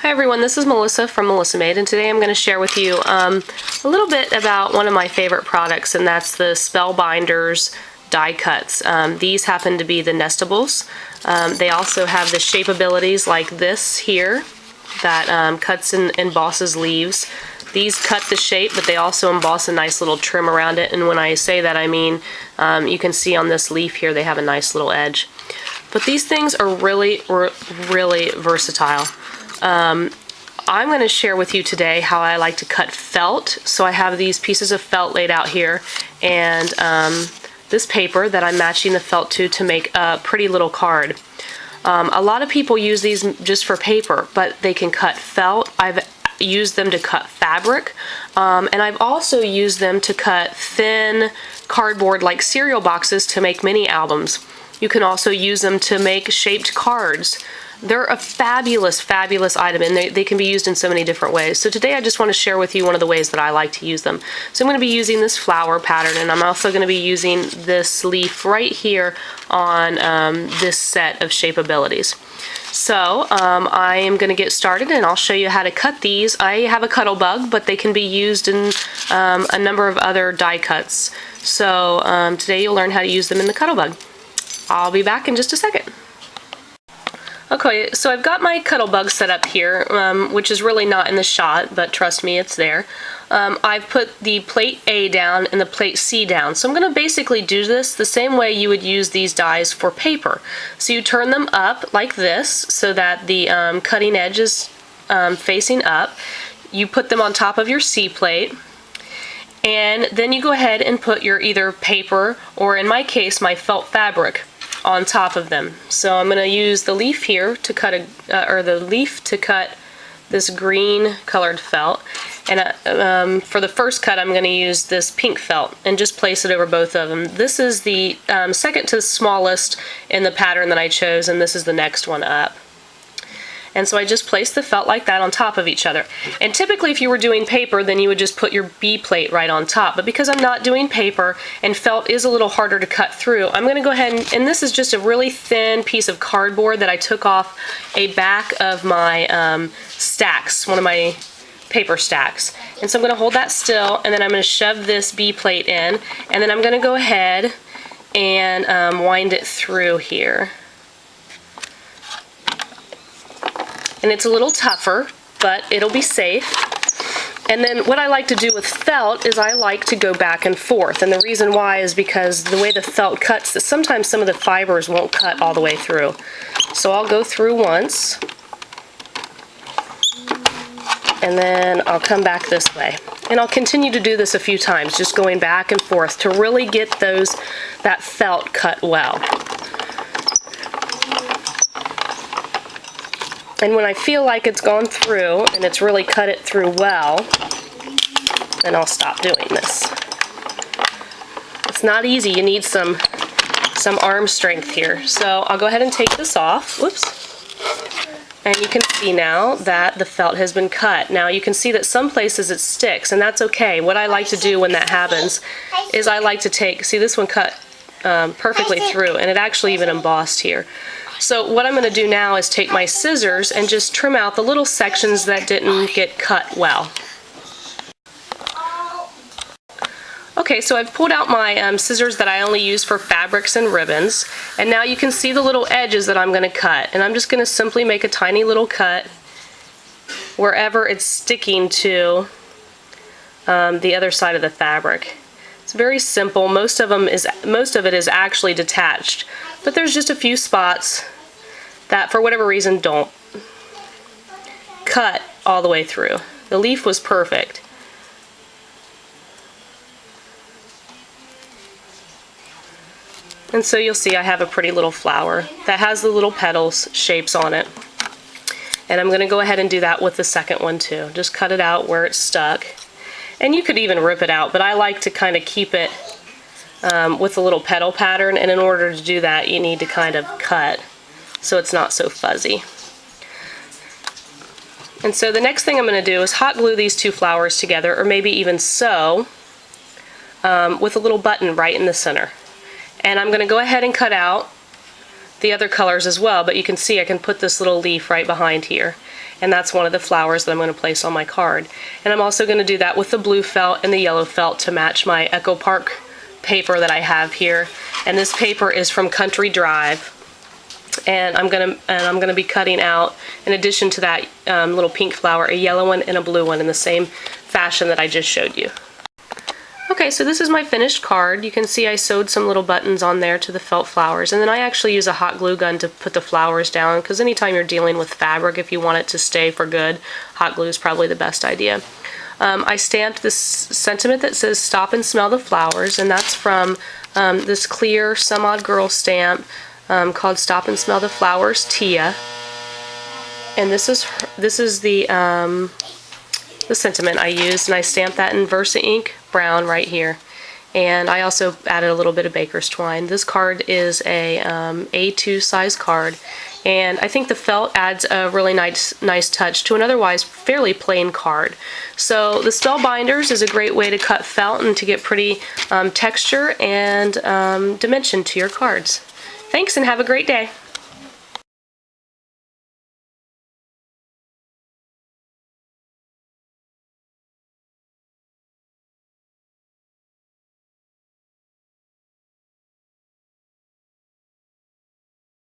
Hi everyone, this is Melissa from Melissa Made, and today I'm going to share with you a little bit about one of my favorite products, and that's the Spellbinders die cuts. These happen to be the Nestables. They also have the shape abilities like this here that cuts and embosses leaves. These cut the shape, but they also emboss a nice little trim around it, and when I say that I mean you can see on this leaf here they have a nice little edge. But these things are really versatile. I'm going to share with you today how I like to cut felt. So I have these pieces of felt laid out here, and this paper that I'm matching the felt to make a pretty little card. A lot of people use these just for paper, but they can cut felt. I've used them to cut fabric, and I've also used them to cut thin cardboard like cereal boxes to make mini albums. You can also use them to make shaped cards. They're a fabulous item, and they can be used in so many different ways. So today I just want to share with you one of the ways that I like to use them. So I'm going to be using this flower pattern, and I'm also going to be using this leaf right here on this set of shape abilities. So I am going to get started, and I'll show you how to cut these. I have a Cuttlebug, but they can be used in a number of other die cuts. So today you'll learn how to use them in the Cuttlebug. I'll be back in just a second. Okay, so I've got my Cuttlebug set up here, which is really not in the shot, but trust me, it's there. I've put the plate A down and the plate C down. So I'm going to basically do this the same way you would use these dies for paper. So you turn them up like this so that the cutting edge is facing up. You put them on top of your C plate, and then you go ahead and put your either paper, or in my case, my felt fabric, on top of them. So I'm going to use the leaf here to cut this green colored felt, and for the first cut I'm going to use this pink felt and just place it over both of them. This is the second to smallest in the pattern that I chose, and this is the next one up. And so I just placed the felt like that on top of each other. And typically if you were doing paper, then you would just put your B plate right on top. But because I'm not doing paper and felt is a little harder to cut through, I'm going to go ahead and this is just a really thin piece of cardboard that I took off a back of my stacks, one of my paper stacks. And so I'm going to hold that still, and then I'm going to shove this B plate in, and then I'm going to go ahead and wind it through here. And it's a little tougher, but it'll be safe. And then what I like to do with felt is I like to go back and forth. And the reason why is because the way the felt cuts, that sometimes some of the fibers won't cut all the way through. So I'll go through once, and then I'll come back this way. And I'll continue to do this a few times, just going back and forth to really get that felt cut well. And when I feel like it's gone through and it's really cut it through well, then I'll stop doing this. It's not easy. You need some arm strength here. So I'll go ahead and take this off. Whoops. And you can see now that the felt has been cut. Now you can see that some places it sticks, and that's okay. What I like to do when that happens is I like to see this one cut perfectly through, and it actually even embossed here. So what I'm going to do now is take my scissors and just trim out the little sections that didn't get cut well. Okay, so I've pulled out my scissors that I only use for fabrics and ribbons, and now you can see the little edges that I'm going to cut, and I'm just going to simply make a tiny little cut wherever it's sticking to the other side of the fabric. It's very simple. Most of it is actually detached, but there's just a few spots that for whatever reason don't cut all the way through. The leaf was perfect. And so you'll see I have a pretty little flower that has the little petals shapes on it. And I'm going to go ahead and do that with the second one too. Just cut it out where it's stuck. And you could even rip it out, but I like to kind of keep it with a little petal pattern, and in order to do that you need to kind of cut so it's not so fuzzy. And so the next thing I'm going to do is hot glue these two flowers together, or maybe even sew with a little button right in the center. And I'm going to go ahead and cut out the other colors as well, but you can see I can put this little leaf right behind here. and that's one of the flowers that I'm going to place on my card. And I'm also going to do that with the blue felt and the yellow felt to match my Echo Park paper that I have here. And this paper is from Country Drive. And I'm gonna be cutting out, in addition to that little pink flower, a yellow one and a blue one in the same fashion that I just showed you. Okay, so this is my finished card. You can see I sewed some little buttons on there to the felt flowers, and then I actually use a hot glue gun to put the flowers down, because anytime you're dealing with fabric, if you want it to stay for good, hot glue is probably the best idea. I stamped this sentiment that says "Stop and Smell the Flowers," and that's from this clear Some Odd Girl stamp called "Stop and Smell the Flowers," Tia. And this is the sentiment I used, and I stamped that in Versa ink brown right here. And I also added a little bit of baker's twine. This card is a A2 size card, and I think the felt adds a really nice touch to an otherwise fairly plain card. So the Spellbinders is a great way to cut felt and to get pretty texture and dimension to your cards. Thanks, and have a great day.